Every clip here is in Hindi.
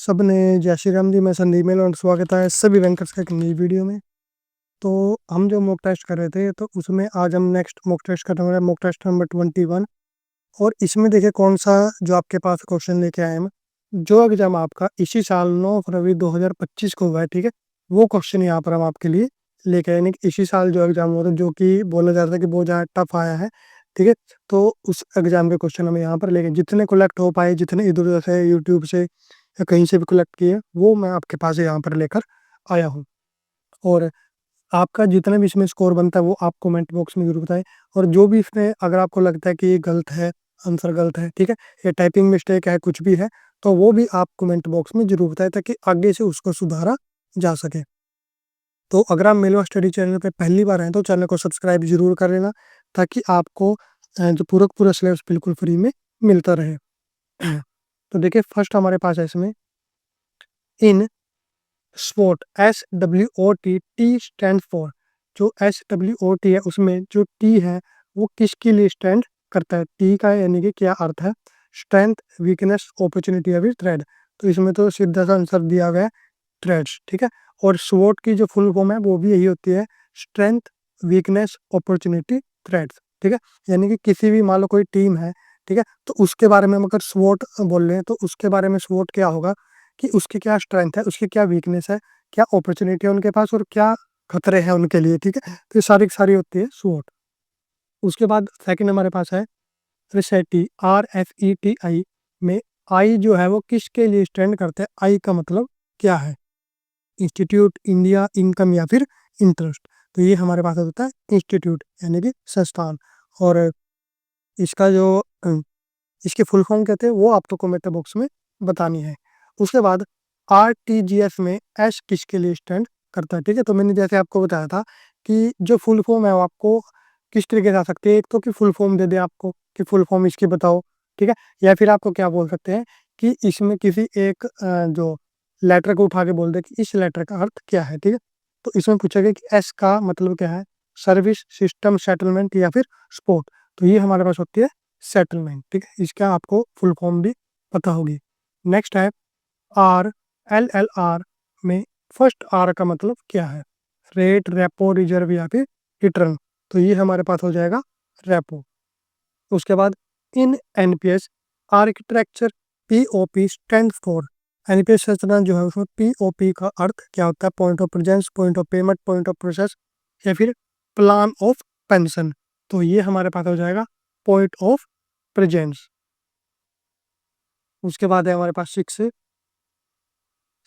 सबने जय श्री राम जी। मैं संदीप मेल और स्वागत है सभी बैंकर्स का एक नई वीडियो में। तो हम जो मॉक टेस्ट कर रहे थे तो उसमें आज हम नेक्स्ट मॉक टेस्ट करने वाले हैं, मॉक टेस्ट नंबर 21। और इसमें देखिए कौन सा जो आपके पास क्वेश्चन लेके आए हम, जो एग्जाम आपका इसी साल 9 फरवरी 2025 को हुआ है, ठीक है, वो क्वेश्चन यहाँ पर हम आपके लिए लेके आए। यानी कि इसी साल जो एग्जाम हुआ था, जो कि बोला जाता है कि बहुत ज़्यादा टफ आया है, ठीक है, तो उस एग्जाम के क्वेश्चन हम यहाँ पर लेके जितने कलेक्ट हो पाए, जितने इधर उधर से यूट्यूब से या कहीं से भी कलेक्ट किए, वो मैं आपके पास यहाँ पर लेकर आया हूँ। और आपका जितना भी इसमें स्कोर बनता है वो आप कमेंट बॉक्स में जरूर बताएं। और जो भी इसमें अगर आपको लगता है कि ये गलत है, आंसर गलत है, ठीक है, ये टाइपिंग मिस्टेक है, कुछ भी है, तो वो भी आप कमेंट बॉक्स में जरूर बताएं ताकि आगे से उसको सुधारा जा सके। तो अगर आप मेलवा स्टडी चैनल पे पहली बार हैं तो चैनल को सब्सक्राइब जरूर कर लेना ताकि आपको जो पूरा सिलेबस बिल्कुल फ्री में मिलता रहे। तो देखिए फर्स्ट हमारे पास है इसमें इन SWOT, SWOT, T stand for. जो SWOT है उसमें जो टी है वो किसके लिए स्टैंड करता है, टी का यानी कि क्या अर्थ है, स्ट्रेंथ, वीकनेस, अपॉर्चुनिटी या फिर थ्रेड। तो इसमें तो सीधा सा आंसर दिया गया है थ्रेड्स, ठीक है। और SWOT की जो फुल फॉर्म है वो भी यही होती है, स्ट्रेंथ, वीकनेस, अपॉर्चुनिटी, थ्रेड्स, ठीक है। यानी कि किसी भी मान लो कोई टीम है, ठीक है, तो उसके बारे में हम अगर SWOT बोल रहे हैं तो उसके बारे में SWOT क्या होगा कि उसकी क्या स्ट्रेंथ है, उसकी क्या वीकनेस है, क्या अपॉर्चुनिटी है उनके पास और क्या खतरे हैं उनके लिए, ठीक है। तो ये सारी की सारी होती है SWOT। उसके बाद सेकंड हमारे पास है रेसेटी, RFETI में आई जो है वो किसके लिए स्टैंड करते हैं, आई का मतलब क्या है, इंस्टीट्यूट, इंडिया, इनकम या फिर इंटरेस्ट। तो ये हमारे पास होता है इंस्टीट्यूट यानी कि संस्थान। और इसका जो इसकी फुल फॉर्म कहते हैं वो आपको कमेंट बॉक्स में बतानी है। उसके बाद RTGS में एस किसके लिए स्टैंड करता है, ठीक है। तो मैंने जैसे आपको बताया था कि जो फुल फॉर्म है वो आपको किस तरीके से आ सकती है, एक तो कि फुल फॉर्म दे दे आपको कि फुल फॉर्म इसकी बताओ, ठीक है, या फिर आपको क्या बोल सकते हैं कि इसमें किसी एक जो लेटर को उठा के बोल दे कि इस लेटर का अर्थ क्या है, ठीक है। तो इसमें पूछा गया कि एस का मतलब क्या है, सर्विस, सिस्टम, सेटलमेंट या फिर स्पोर्ट। तो ये हमारे पास होती है सेटलमेंट, ठीक है, इसका आपको फुल फॉर्म भी पता होगी। नेक्स्ट है RLLR में फर्स्ट आर का मतलब क्या है, रेट, रेपो, रिजर्व या फिर रिटर्न। तो ये हमारे पास हो जाएगा रेपो। उसके बाद इन NPS architecture POP stand for, NPS संरचना जो है उसमें POP का अर्थ क्या होता है, point of presence, point of payment, point of process या फिर प्लान ऑफ पेंशन। तो ये हमारे पास हो जाएगा पॉइंट ऑफ प्रेजेंस। उसके बाद है हमारे पास 6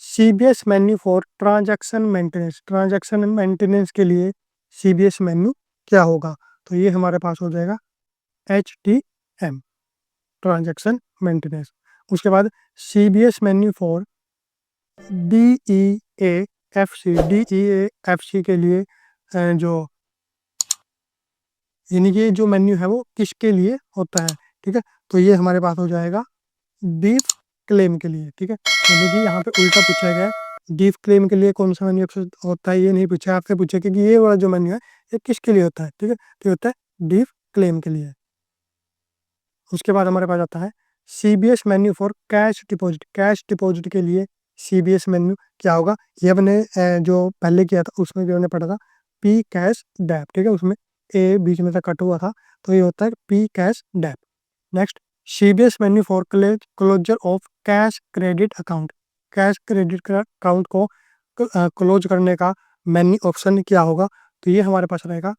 CBS menu for transaction maintenance, transaction maintenance के लिए CBS मेन्यू क्या होगा। तो ये हमारे पास हो जाएगा HTM, ट्रांजैक्शन मेंटेनेंस। उसके बाद CBS मेन्यू फॉर DEAFC के लिए जो यानी कि जो मेन्यू है वो किसके लिए होता है, ठीक है। तो ये हमारे पास हो जाएगा डीफ क्लेम के लिए, ठीक है। यानी कि यहाँ पे उल्टा पूछा गया है, डीफ क्लेम के लिए कौन सा मेन्यू होता है ये नहीं पूछा, आपसे पूछा कि ये वाला जो मेन्यू है ये किसके लिए होता है, ठीक है, तो ये होता है डीफ क्लेम के लिए। उसके बाद हमारे पास आता है CBS menu for cash deposit, cash deposit के लिए CBS मेन्यू क्या होगा। ये हमने जो पहले किया था उसमें भी हमने पढ़ा था P कैश डैप, ठीक है, उसमें ए बीच में से कट हुआ था, तो ये होता है P कैश डैप। Next CBS menu for closure of cash credit account, cash credit account को क्लोज करने का मेन्यू ऑप्शन क्या होगा। तो ये हमारे पास रहेगा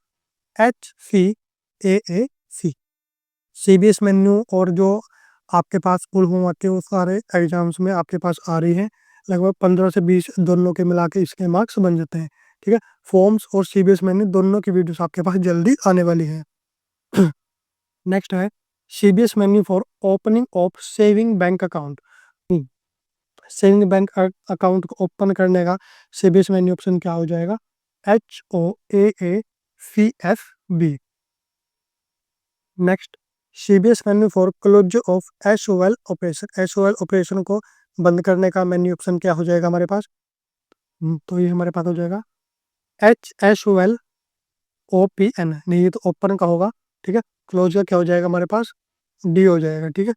HCAAC। CBS मेन्यू और जो आपके पास फुल फॉर्म आते हैं वो सारे एग्जाम्स में आपके पास आ रही है, लगभग 15 से 20 दोनों के मिला के इसके मार्क्स बन जाते हैं, ठीक है। फॉर्म्स और CBS मेन्यू दोनों की वीडियोस आपके पास जल्दी आने वाली है। नेक्स्ट है CBS menu for opening of saving bank account, saving bank account को ओपन करने का CBS मेन्यू ऑप्शन क्या हो जाएगा, HOAACFB। Next CBS menu for close of SOL operation, SOL operation को बंद करने का मेन्यू ऑप्शन क्या हो जाएगा हमारे पास। तो ये हमारे पास हो जाएगा HSOLOPN, नहीं ये तो ओपन का होगा, ठीक है। क्लोज का क्या हो जाएगा हमारे पास, D हो जाएगा, ठीक है,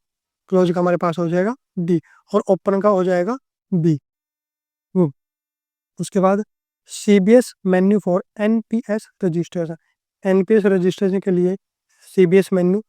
क्लोज का हमारे पास हो जाएगा D और ओपन का हो जाएगा बी। उसके बाद CBS menu for NPS registration. NPS registration के लिए CBS मेन्यू